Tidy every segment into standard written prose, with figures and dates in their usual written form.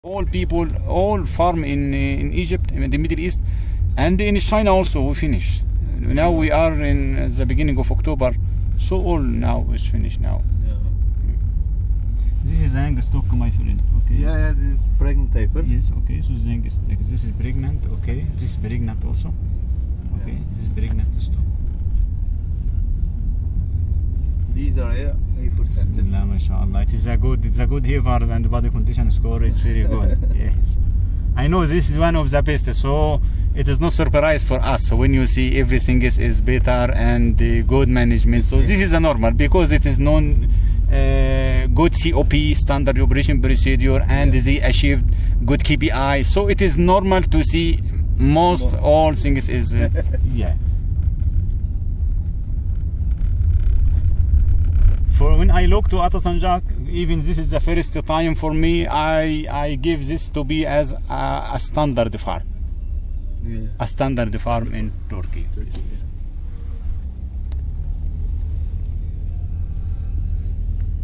All people, all farm in Egypt, in the Middle East, and in China also we finish. Now we are in the beginning of October, so all now is finished now. Yeah. This is Angus stock, my friend. Okay. Yeah, this is pregnant heifer. Yes. Okay. So this is pregnant. Okay. This is pregnant also. Okay. Yeah. This is pregnant stock. These are heifer center. Bismillah, mashallah. It is a good heifer and body condition score is very good. Yes. I know this is one of the best, so it is no surprise for us when you see everything is better and good management. So this is a normal because it is known good COP, standard operation procedure, and they achieved good KPI. So it is normal to see most all things is yeah. For when I look to Atasancak, even this is the first time for me, I give this to be as a standard farm. Yeah. A standard farm in Turkey.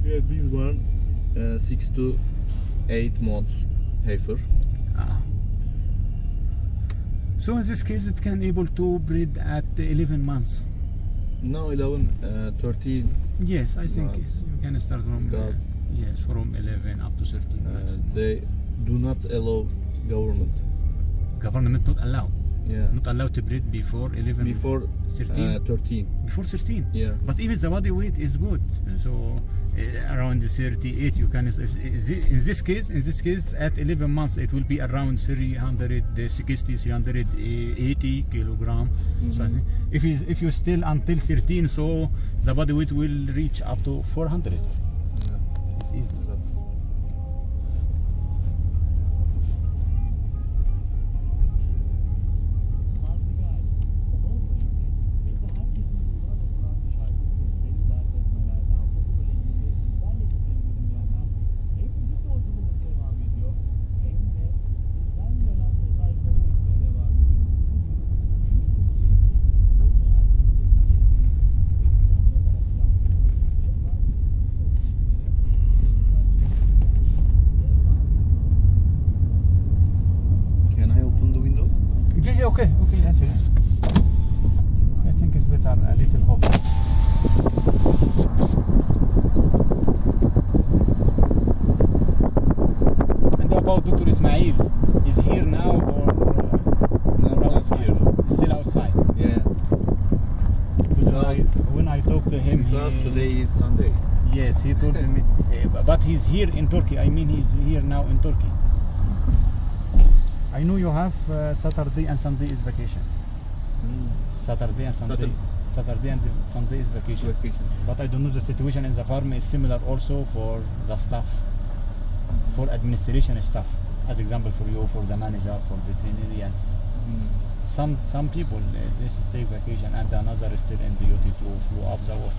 Yeah, this one 6 to 8 months heifer. So in this case, it can able to breed at 11 months. No, 11, 13. Yes, I think Months. you can start from yes, from 11 up to 13 maximum. They do not allow government. Government not allowed. Yeah. Not allowed to breed before 11. Before 13. 13. Before 13. Yeah. But even the body weight is good. So around 38 you can. In this case, at 11 months it will be around 360, 380 kilogram. So I think if you still until 13, so the body weight will reach up to 400. Yeah. It's easy. Can I open the window? Yeah, okay, that's it. I think it's better a little hot. And about Dr. Ismail, is here now or Not here. still outside? Yeah. Because when I talked to him, Because today is Sunday. yes, he told me, but he's here in Turkey. I mean, he's here now in Turkey. I know you have Saturday and Sunday is vacation. Saturday and Sunday. Saturday and Sunday is vacation. Vacation. But I don't know the situation in the farm is similar also for the staff, for administration staff. As example for you, for the manager, for veterinarian. Some people this take vacation and another is still in duty to follow up the work.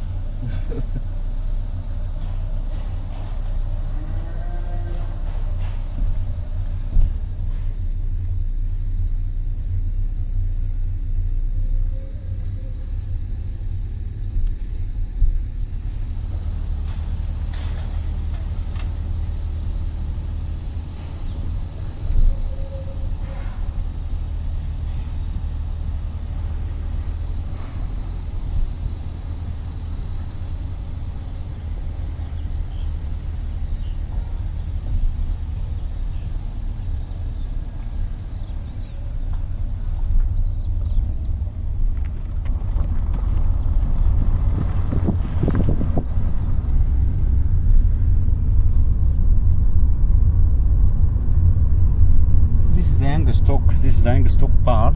This is young stock bar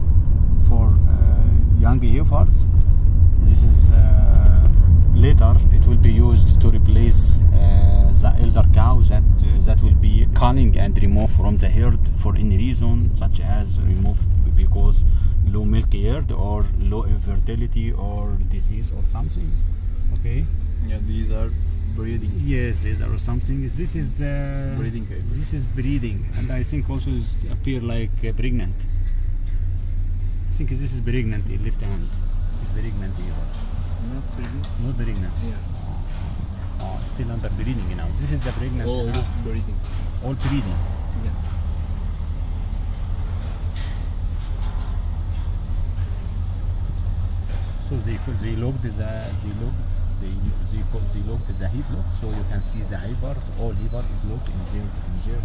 for young heifers. This is later it will be used to replace the elder cow that will be culling and removed from the herd for any reason, such as removed because low milk yield or low infertility or disease or something. Okay. Yeah, these are breeding. Yes, these are something. This is Breeding heifer. This is breeding, and I think also is appear like pregnant. I think this is pregnant in left hand. It's pregnant here. Not breeding. Not pregnant. Yeah. Oh, still under breeding now. This is the pregnant. All now. breeding. All breeding. Yeah. So they locked the heat lock, so you can see the heiber. All heiber is locked in there here.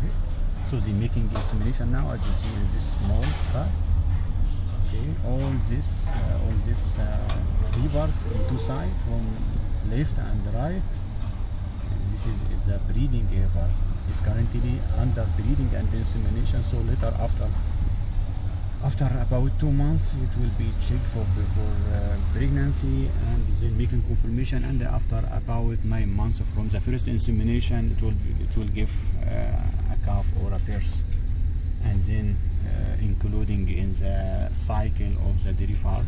So they're making insemination now, as you see in this small car. Okay, all this heibers in two sides, from left and right. This is a breeding heiber. It's currently under breeding and insemination. So later, after about 2 months, it will be checked for pregnancy, and then making confirmation. And after about 9 months from the first insemination, it will give a calf or a purse, and then including in the cycle of the dairy farm.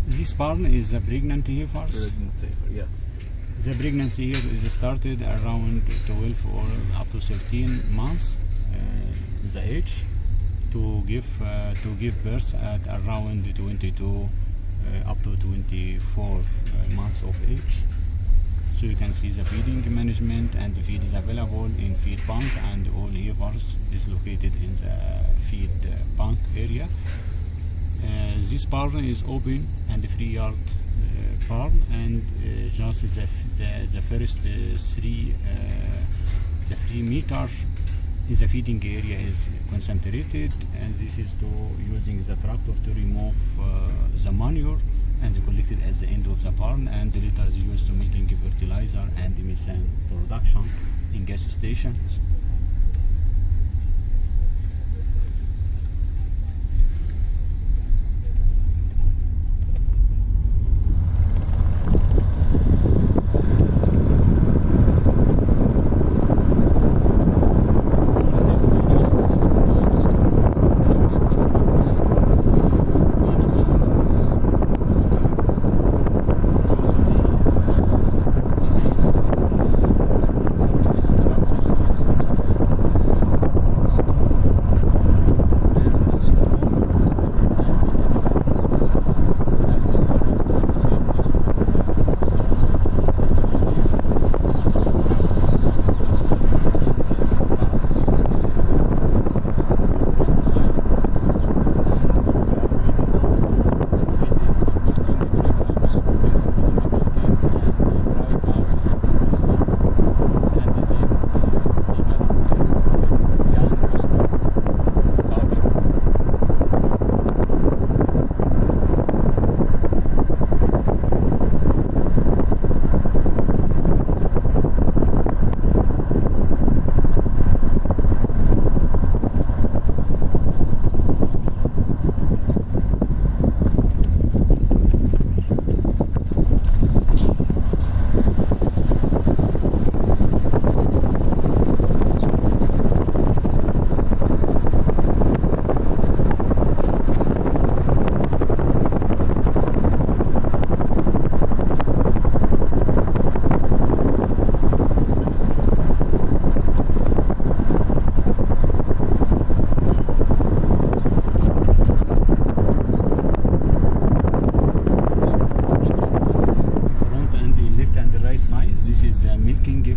This barn is a pregnant heifers. Yeah. The pregnancy here is started around 12 or up to 13 months, the age, to give birth at around 22 up to 24 months of age. So you can see the feeding management, and the feed is available in feed bank, and all heifers is located in the feed bank area. This barn is open and free yard barn, and just the first 3 meter in the feeding area is concentrated, and this is to using the tractor to remove the manure, and collected at the end of the barn, and later is used to making fertilizer and methane production in gas stations.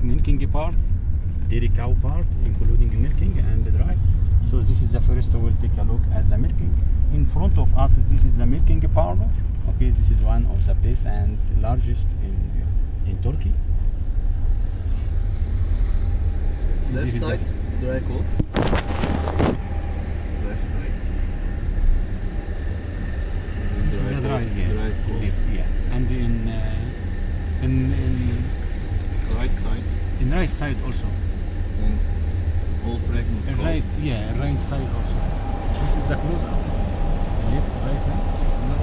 Milking part, dairy cow part, including milking and dry. So this is the first. We'll take a look at the milking. In front of us, this is the milking parlor. Okay, this is one of the best and largest in Turkey. So Left this is side, dry cold. Left side. This is the dry, yes, Dry cold. left, yeah, and in Right side. in right side also. And all pregnant. In cold. right, yeah, right side also. This is the close up. Left, right hand. No,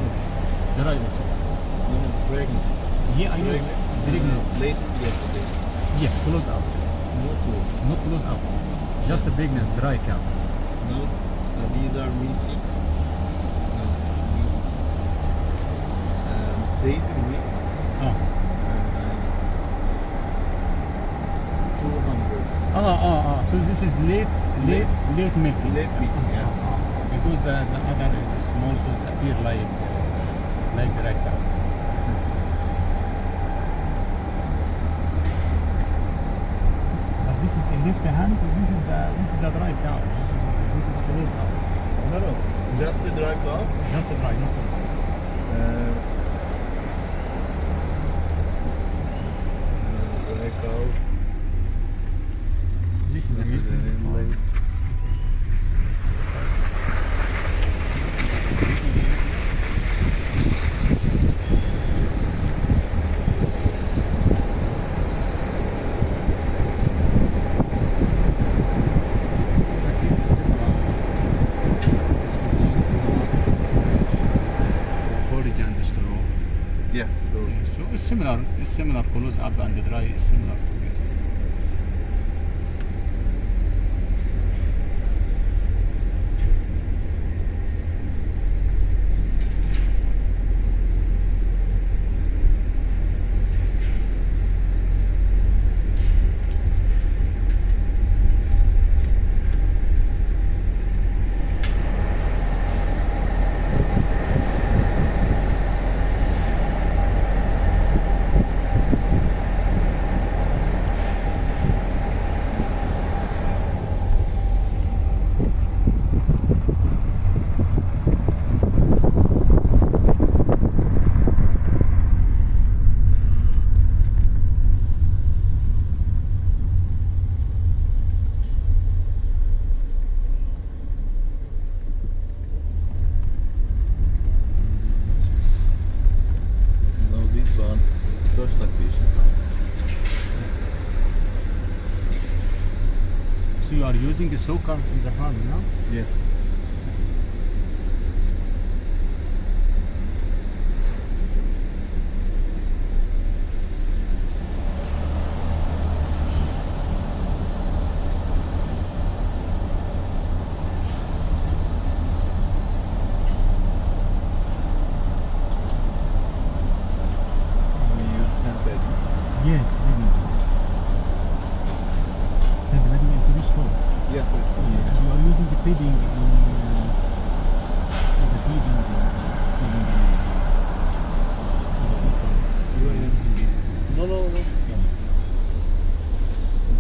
The right also. no, pregnant. Yeah, I know. Pregnant. Late yesterday. Yeah, close out. No cold. Not close out. Just a pregnant dry cow. No, these are milky. No, milk. Daisy milk. Oh. 200. So this is late milking. Late milking, yeah. Because the other is small, so it appear like the right cow. But this is a left hand. This is a dry cow. This is closed up. No, no, just the dry cow. Just a dry, no closed. Dry cow. This is a This is milking. a late. Forage and straw. Yes. So So it's similar close up and dry is similar together. now this one, first lactation. So you are using a soaker in the farm now? Yeah. We use synthetic. Yes, maybe. Synthetic and finished store. Yes. You are using the feeding in the feeding. You are using it. No.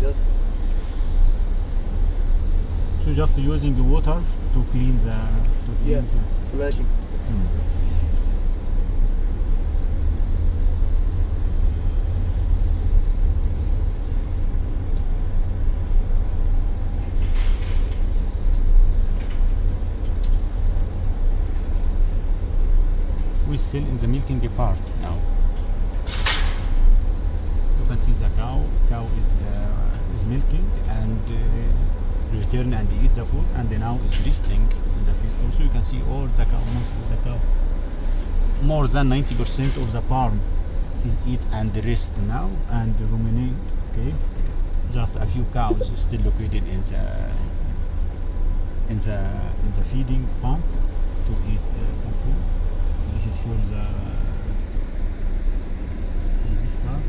Just So just using the water to clean the yeah, flashing. We're still in the milking part now. You can see the cow. Cow is milking and return and eat the food, and now is resting in the feed store. So you can see all the cow, most of the cow, more than 90% of the farm is eat and rest now and ruminate. Okay, just a few cows still located in the feeding pump to eat some food. This is for this part.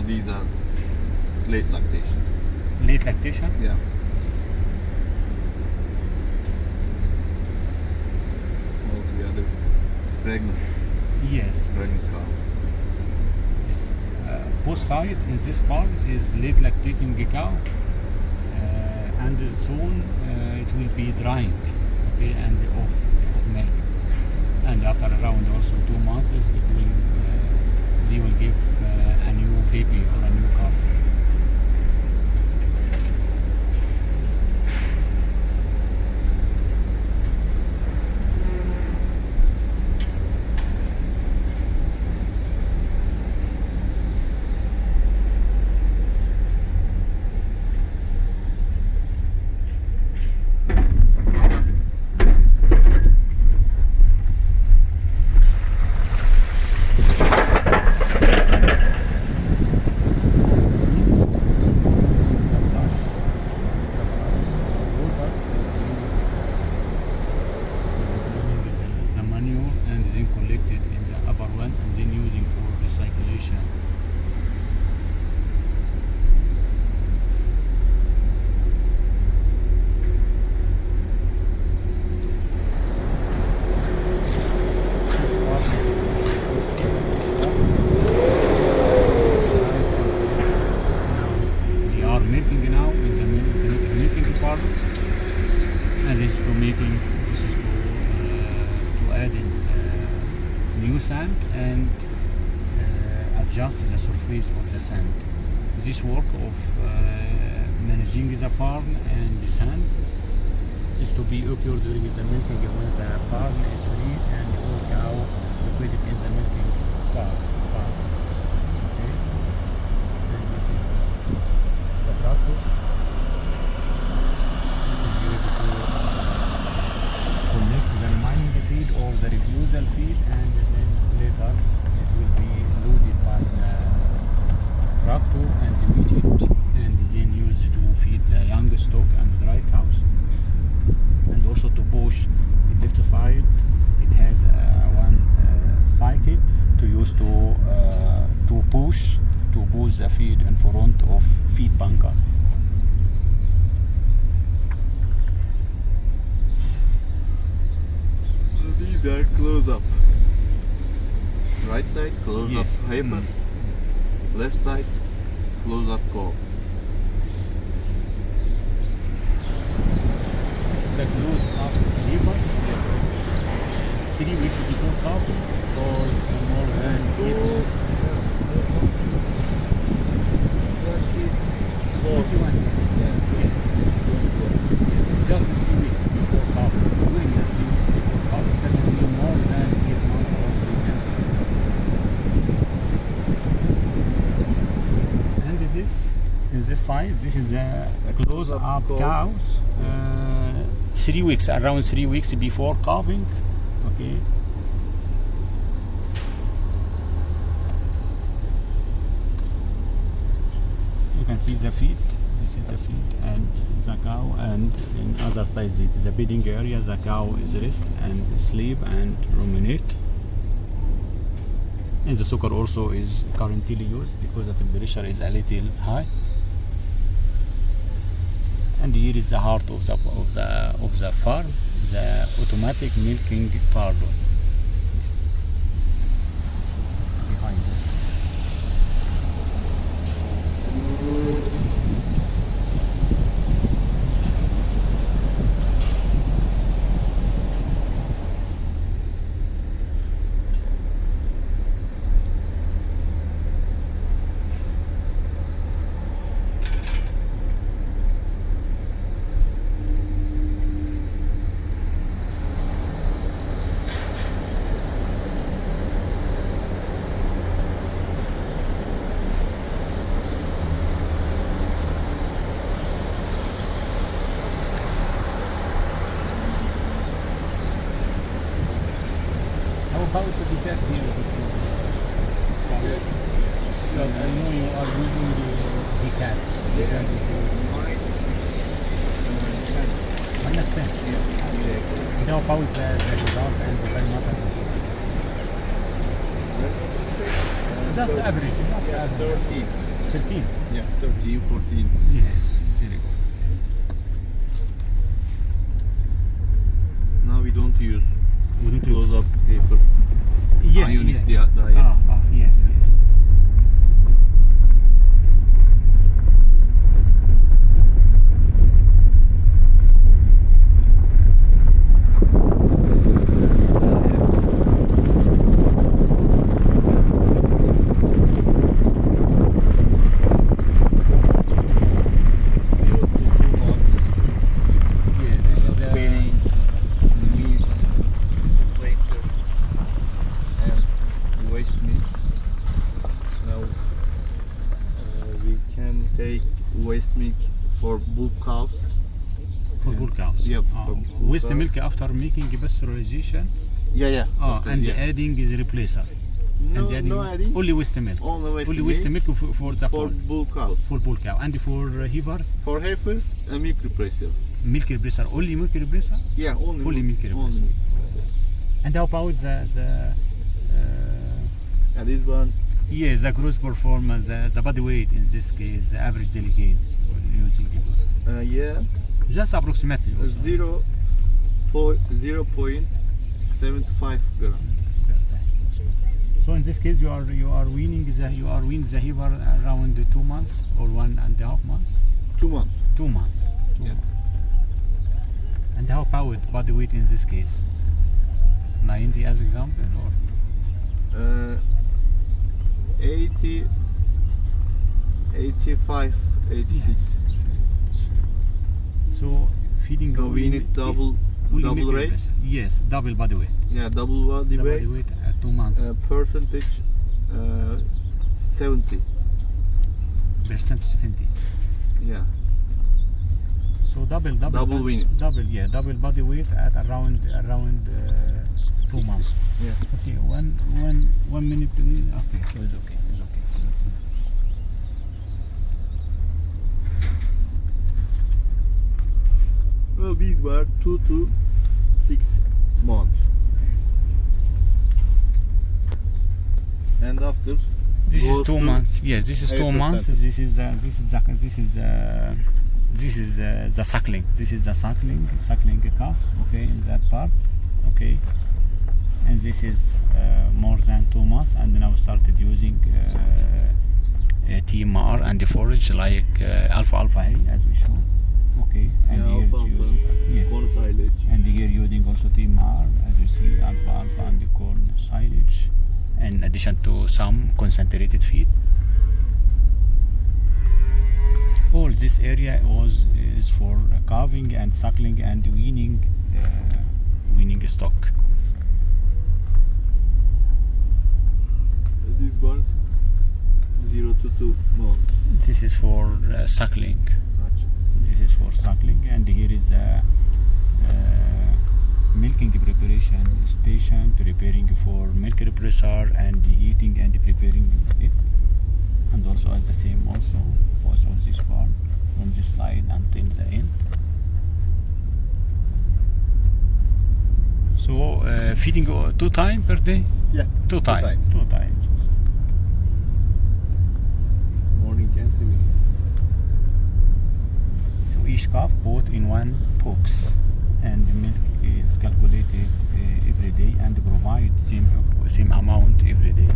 these are late lactation. Late lactation? Yeah. Altogether, pregnant Yes. cow. Yes. Both sides in this part is late lactating cow, and soon it will be drying, okay, and of milk. And after around also 2 months, they will give a new baby or a new calf. The manure and then collected in the upper one and then using for recyclation. They are milking now in the automatic milking part, and this is to add in new sand and adjust the surface of the sand. This work of managing the barn and the sand is to be occurred during the milking when the barn is free and the whole cow liquid in the milking part. Okay? And this is the tractor. This is used to connect the remaining feed or the refusal feed, and then later it will be loaded by the tractor and weighted and then used to feed the young stock and dry cows. And also to push the left side, it has one cycle to use to push the feed in front of feed bunker. These are close up. Right side, close Yes. up heifer. Left side, close up cow. This is the close up heifers, 3 weeks before calving or more than 8 months. 41. Yes, just 3 weeks before calving. During the 3 weeks before calving, that will be more than 8 months of pregnancy. And in this size, this is a close-up cows. 3 weeks, around 3 weeks before calving. Okay. You can see the feet. This is the feet and the cow, and in other sides it is a bedding area. The cow is rest and sleep and ruminate. And the sucker also is currently used because the temperature is a little high. And here is the heart of the farm, the automatic milking pardon. Behind it. How is the detect here? Because I know you are using the decat. Understand? Now how is the result and the parameter? Just average, not average. 13. 13. Yeah, 13, 14. Yes, very good. Now we don't use We don't close use. up paper. Yeah, Ionic yeah. diet. Yeah, yes. Yes, this is the Cleaning, meat, razor, and waste meat. Now we can take waste milk for bulk cows. for bull cows. Yep, for bull Waste cows. milk after making pasteurization. Yeah. And yeah. adding is replacer. No, and adding no adding. only waste milk. Only waste Only milk waste milk for the for corn, bull cows. for bull cow, and for heifers, For heifers, a milk replacer. milk replacer. Only milk replacer. Yeah, only Only milk replacer. Only milk. And how about the And this one, yes, the gross performance, the body weight in this case, the average daily gain when using it. yeah, Just approximately. also. 0.75 gram. So in this case, you are weaning the heifer around 2 months or 1.5 months. 2 months. 2 months. Yeah. And how about body weight in this case? 90 as example, or 80, 85, 86. so feeding. So we need double milk rate. replacer. Yes, double body weight. Yeah, double body The weight. body weight at 2 months. Percentage 70. Percent 70. Yeah. So double Double wean. double body weight at around 2 60. months. Yeah. Okay, one minute please. Okay, so it's okay. It's okay. Well, these were 2 to 6 months. And after This is goes 2 to months. Yes, this is 2 8%. months. This is the suckling. This is the suckling calf. Okay, in that part. Okay, and this is more than 2 months, and now started using TMR and the forage like alfalfa hay as we show. Okay, and Yeah, here it's alfalfa, using yes, corn silage. and here using also TMR as you see alfalfa and the corn silage, in addition to some concentrated feed. All this area is for calving and suckling and weaning stock. These ones 0 to 2 months. This is for suckling. Gotcha. This is for suckling, and here is a milking preparation station, preparing for milk replacer and heating and preparing it. And also as the same also this part from this side until the end. So feeding 2 times per day? Yeah. 2 times. 2 times. Morning and evening. So each calf bought in one box, and the milk is calculated every day and provide same amount every day.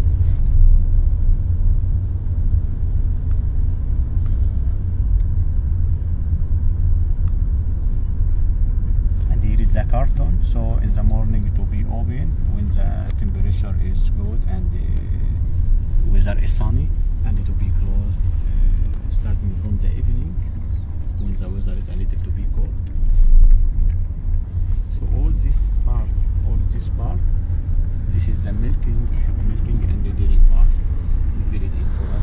And here is the carton. So in the morning it will be open when the temperature is good and the weather is sunny, and it will be closed starting from the evening when the weather is a little to be cold. So all this part, this is the milking and the dairy part. We build it in for us.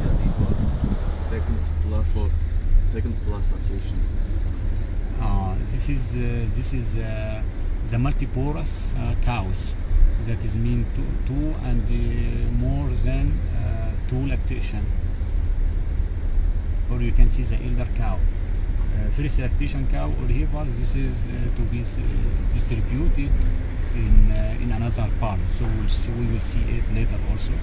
Yeah, these were second plus location. This is the multiporous cows. That is mean two and more than 2 lactation. Or you can see the elder cow. First lactation cow or heifer. This is to be distributed in another barn. So we will see it later also.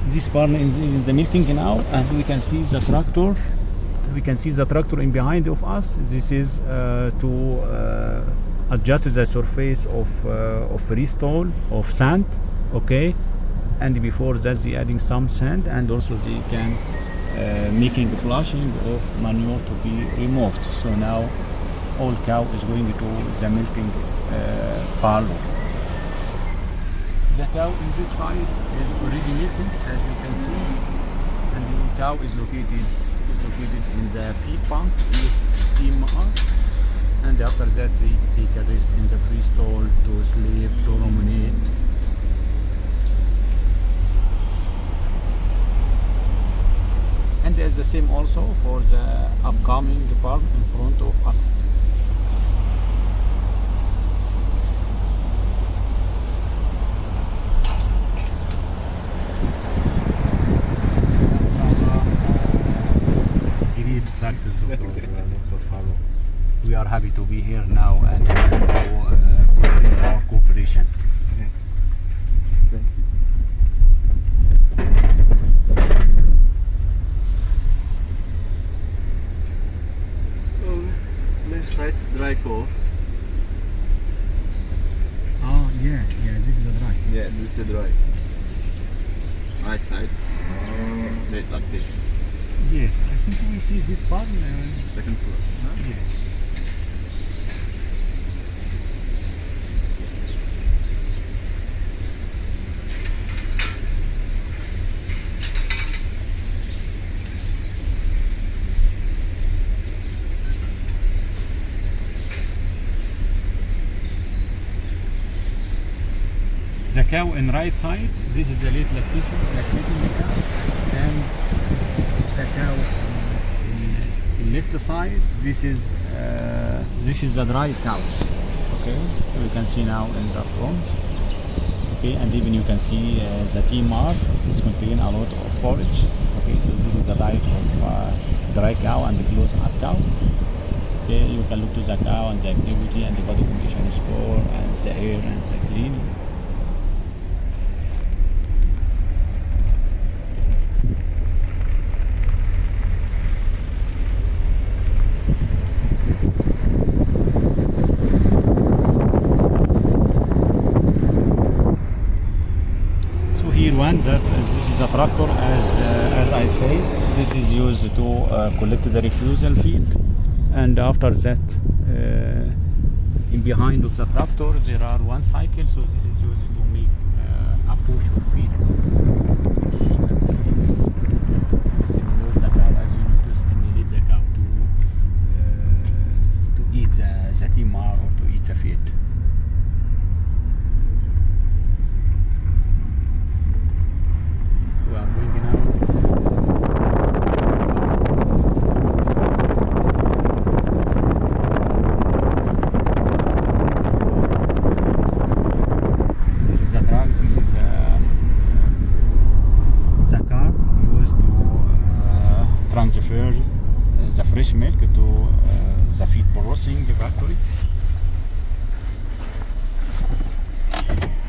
This barn is in the milking now, and we can see the tractor. We can see the tractor in behind of us. This is to adjust the surface of freestone of sand, okay. And before that, they adding some sand, and also they can making flushing of manure to be removed. So now all cow is going to the milking parlor. The cow in this side is already milking, as you can see, and the cow is located in the feed pump with TMR, and after that they take a rest in the free stall to sleep, to ruminate. And it's the same also for the upcoming barn in front of us. Great success, Dr. Faro. We are happy to be here now and to continue our cooperation. Thank you. Left side dry cow. Oh yeah, this is the dry. Yeah, this is the dry. Right side. Lactation. Yes, I think we see this barn. Second floor. Yeah. The cow in right side, this is the late lactating cow, and the cow in left side, this is the dry cows. Okay, so you can see now in the front. Okay, and even you can see the TMR is contain a lot of forage. Okay, so this is the diet of dry cow and the close up cow. Okay, you can look to the cow and the activity and the body condition score and the air and the cleaning. One that this is a tractor, as I say, this is used to collect the refusal feed, and after that in behind of the tractor there are one cycle, so this is used to make a push of feed. Stimulate the cow as you need to stimulate the cow to eat the TMR or to eat the feed. Transfer the fresh milk to the feed processing factory.